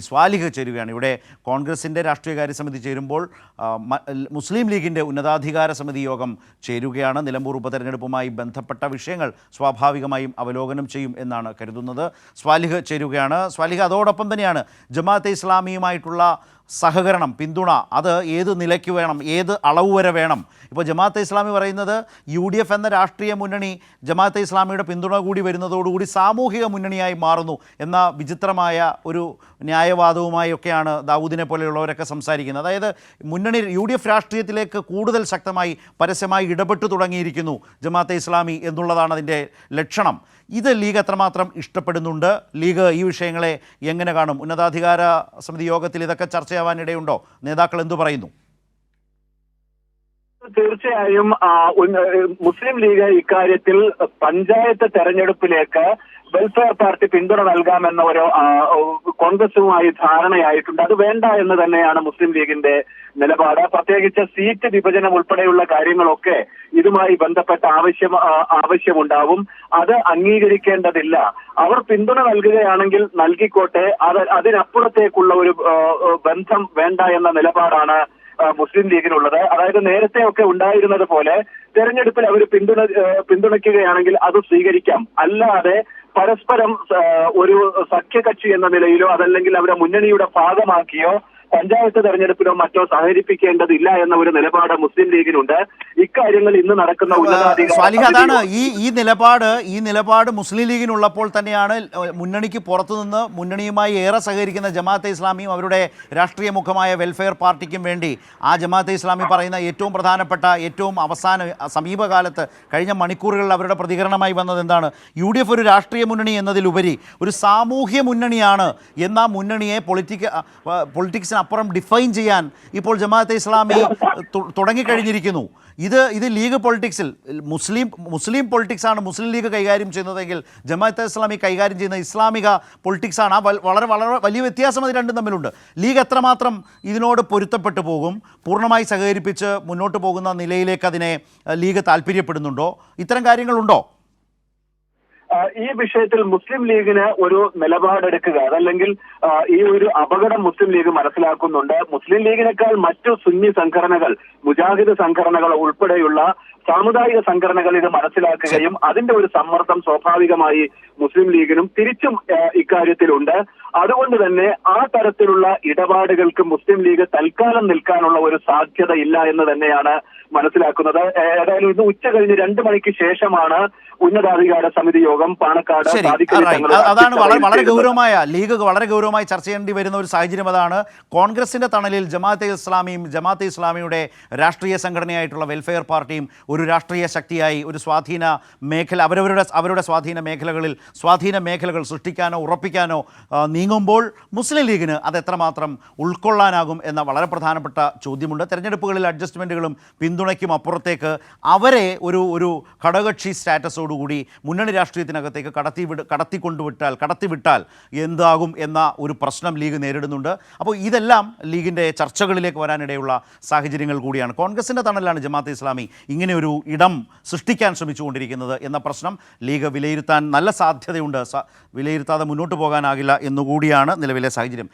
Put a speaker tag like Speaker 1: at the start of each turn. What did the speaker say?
Speaker 1: സ്വാലിഹ് ചേരുകയാണ്. ഇവിടെ കോൺഗ്രസിൻ്റെ രാഷ്ട്രീയകാര്യ സമിതി ചേരുമ്പോൾ മുസ്ലിം ലീഗിൻ്റെ ഉന്നതാധികാര സമിതി യോഗം ചേരുകയാണ്. നിലമ്പൂർ ഉപതെരഞ്ഞെടുപ്പുമായി ബന്ധപ്പെട്ട വിഷയങ്ങൾ സ്വാഭാവികമായും അവലോകനം ചെയ്യും എന്നാണ് കരുതുന്നത്. സ്വാലിഹ് ചേരുകയാണ്. സ്വാലിഹ്, അതോടൊപ്പം തന്നെയാണ് ജമാഅത്തെ ഇസ്ലാമിയുമായിട്ടുള്ള സഹകരണം, പിന്തുണ, അത് ഏത് നിലയ്ക്ക് വേണം, ഏത് അളവ് വരെ വേണം? ഇപ്പോൾ ജമാഅത്തെ ഇസ്ലാമി പറയുന്നത് UDF എന്ന രാഷ്ട്രീയ മുന്നണി ജമാഅത്തെ ഇസ്ലാമിയുടെ പിന്തുണ കൂടി വരുന്നതോടുകൂടി സാമൂഹിക മുന്നണിയായി മാറുന്നു എന്ന വിചിത്രമായ ഒരു ന്യായവാദവുമായൊക്കെയാണ് ദാവൂദിനെ പോലെയുള്ളവരൊക്കെ സംസാരിക്കുന്നത്. അതായത് മുന്നണി UDF രാഷ്ട്രീയത്തിലേക്ക് കൂടുതൽ ശക്തമായി പരസ്യമായി ഇടപെട്ടു തുടങ്ങിയിരിക്കുന്നു ജമാഅത്തെ ഇസ്ലാമി എന്നുള്ളതാണ് അതിൻ്റെ ലക്ഷണം. ഇത് ലീഗ് എത്രമാത്രം ഇഷ്ടപ്പെടുന്നുണ്ട്? ലീഗ് ഈ വിഷയങ്ങളെ എങ്ങനെ കാണും? ഉന്നതാധികാര സമിതി യോഗത്തിൽ ഇതൊക്കെ ചർച്ചയാവാനിടയുണ്ടോ? നേതാക്കൾ എന്തു പറയുന്നു?
Speaker 2: തീർച്ചയായും മുസ്ലിം ലീഗ് ഇക്കാര്യത്തിൽ പഞ്ചായത്ത് തെരഞ്ഞെടുപ്പിലേക്ക് വെൽഫെയർ പാർട്ടി പിന്തുണ നൽകാമെന്ന ഒരു കോൺഗ്രസുമായി ധാരണയായിട്ടുണ്ട്. അത് വേണ്ട എന്ന് തന്നെയാണ് മുസ്ലിം ലീഗിന്റെ നിലപാട്. പ്രത്യേകിച്ച് സീറ്റ് വിഭജനം ഉൾപ്പെടെയുള്ള കാര്യങ്ങളൊക്കെ ഇതുമായി ബന്ധപ്പെട്ട ആവശ്യമുണ്ടാവും. അത് അംഗീകരിക്കേണ്ടതില്ല. അവർ പിന്തുണ നൽകുകയാണെങ്കിൽ നൽകിക്കോട്ടെ, അതിനപ്പുറത്തേക്കുള്ള ഒരു ബന്ധം വേണ്ട എന്ന നിലപാടാണ് മുസ്ലിം ലീഗിനുള്ളത്. അതായത് നേരത്തെ ഒക്കെ ഉണ്ടായിരുന്നത് പോലെ തെരഞ്ഞെടുപ്പിൽ അവർ പിന്തുണയ്ക്കുകയാണെങ്കിൽ അത് സ്വീകരിക്കാം. അല്ലാതെ പരസ്പരം ഒരു സഖ്യകക്ഷി എന്ന നിലയിലോ അതല്ലെങ്കിൽ അവരെ മുന്നണിയുടെ ഭാഗമാക്കിയോ പഞ്ചായത്ത് തെരഞ്ഞെടുപ്പിലോ മറ്റോ സഹകരിപ്പിക്കേണ്ടതില്ല എന്ന ഒരു നിലപാട് മുസ്ലിം ലീഗിനുണ്ട്. ഇക്കാര്യങ്ങൾ ഇന്ന് നടക്കുന്ന
Speaker 1: അതാണ് ഈ നിലപാട് മുസ്ലിം ലീഗിനുള്ളപ്പോൾ തന്നെയാണ് മുന്നണിക്ക് പുറത്തുനിന്ന് മുന്നണിയുമായി ഏറെ സഹകരിക്കുന്ന ജമാഅത്തെ ഇസ്ലാമിയും അവരുടെ രാഷ്ട്രീയ മുഖമായ വെൽഫെയർ പാർട്ടിക്കും വേണ്ടി ആ ജമാഅത്തെ ഇസ്ലാമി പറയുന്ന ഏറ്റവും പ്രധാനപ്പെട്ട, ഏറ്റവും അവസാന സമീപകാലത്ത് കഴിഞ്ഞ മണിക്കൂറുകളിൽ അവരുടെ പ്രതികരണമായി വന്നത് എന്താണ്? UDF ഒരു രാഷ്ട്രീയ മുന്നണി എന്നതിലുപരി ഒരു സാമൂഹ്യ മുന്നണിയാണ് എന്ന മുന്നണിയെ പൊളിറ്റിക്സിന് അപ്പുറം ഡിഫൈൻ ചെയ്യാൻ ഇപ്പോൾ ജമാഅത്തെ ഇസ്ലാമി തുടങ്ങിക്കഴിഞ്ഞിരിക്കുന്നു. ഇത് ലീഗ് പൊളിറ്റിക്സിൽ മുസ്ലിം പൊളിറ്റിക്സാണ് മുസ്ലിം ലീഗ് കൈകാര്യം ചെയ്യുന്നതെങ്കിൽ ജമാഅത്തെ ഇസ്ലാമി കൈകാര്യം ചെയ്യുന്ന ഇസ്ലാമിക പൊളിറ്റിക്സാണ്. വളരെ വളരെ വലിയ വ്യത്യാസം അത് രണ്ടും തമ്മിലുണ്ട്. ലീഗ് എത്രമാത്രം ഇതിനോട് പൊരുത്തപ്പെട്ടു പോകും, പൂർണ്ണമായി സഹകരിപ്പിച്ച് മുന്നോട്ട് പോകുന്ന നിലയിലേക്ക് അതിനെ ലീഗ് താല്പര്യപ്പെടുന്നുണ്ടോ? ഇത്തരം കാര്യങ്ങളുണ്ടോ?
Speaker 2: ഈ വിഷയത്തിൽ മുസ്ലിം ലീഗിന് ഒരു നിലപാടെടുക്കുക, അതല്ലെങ്കിൽ ഈ ഒരു അപകടം മുസ്ലിം ലീഗ് മനസ്സിലാക്കുന്നുണ്ട്. മുസ്ലിം ലീഗിനേക്കാൾ മറ്റു സുന്നി സംഘടനകൾ, മുജാഹിദ് സംഘടനകൾ ഉൾപ്പെടെയുള്ള സാമുദായിക സംഘടനകൾ ഇത് മനസ്സിലാക്കുകയും അതിന്റെ ഒരു സമ്മർദ്ദം സ്വാഭാവികമായി മുസ്ലിം ലീഗിനും തിരിച്ചും ഇക്കാര്യത്തിലുണ്ട്. അതുകൊണ്ട് തന്നെ ആ തരത്തിലുള്ള ഇടപാടുകൾക്ക് മുസ്ലിം ലീഗ് തൽക്കാലം നിൽക്കാനുള്ള ഒരു സാധ്യത ഇല്ല എന്ന് തന്നെയാണ് മനസ്സിലാക്കുന്നത്. ഏതായാലും ഇന്ന് ഉച്ച കഴിഞ്ഞ് 2 മണിക്ക് ശേഷമാണ് ഉന്നതാധികാര സമിതി യോഗം പാണക്കാട്.
Speaker 1: അതാണ് വളരെ ഗൗരവമായ ലീഗ് വളരെ ഗൗരവമായി ചർച്ച ചെയ്യേണ്ടി വരുന്ന ഒരു സാഹചര്യം. അതാണ് കോൺഗ്രസിന്റെ തണലിൽ ജമാഅത്തെ ഇസ്ലാമിയും ജമാഅത്തെ ഇസ്ലാമിയുടെ രാഷ്ട്രീയ സംഘടനയായിട്ടുള്ള വെൽഫെയർ പാർട്ടിയും ഒരു രാഷ്ട്രീയ ശക്തിയായി ഒരു സ്വാധീന മേഖല അവരുടെ സ്വാധീന മേഖലകൾ സൃഷ്ടിക്കാനോ ഉറപ്പിക്കാനോ നീങ്ങുമ്പോൾ മുസ്ലിം ലീഗിന് അത് എത്രമാത്രം ഉൾക്കൊള്ളാനാകും എന്ന വളരെ പ്രധാനപ്പെട്ട ചോദ്യമുണ്ട്. തെരഞ്ഞെടുപ്പുകളിൽ അഡ്ജസ്റ്റ്മെൻറ്റുകളും പിന്തുണയ്ക്കും അപ്പുറത്തേക്ക് അവരെ ഒരു ഘടകകക്ഷി സ്റ്റാറ്റസോടുകൂടി മുന്നണി രാഷ്ട്രീയത്തിനകത്തേക്ക് കടത്തിവിട്ടാൽ എന്താകും എന്ന ഒരു പ്രശ്നം ലീഗ് നേരിടുന്നുണ്ട്. അപ്പോൾ ഇതെല്ലാം ലീഗിൻ്റെ ചർച്ചകളിലേക്ക് വരാനിടയുള്ള സാഹചര്യങ്ങൾ കൂടിയാണ്. കോൺഗ്രസിൻ്റെ തണലാണ് ജമാഅത്തെ ഇസ്ലാമി ഇങ്ങനെ ഒരു ഇടം സൃഷ്ടിക്കാൻ ശ്രമിച്ചുകൊണ്ടിരിക്കുന്നത് എന്ന പ്രശ്നം ലീഗ് വിലയിരുത്താൻ നല്ല സാധ്യതയുണ്ട്. വിലയിരുത്താതെ മുന്നോട്ട് പോകാനാകില്ല എന്നുകൂടിയാണ് നിലവിലെ സാഹചര്യം.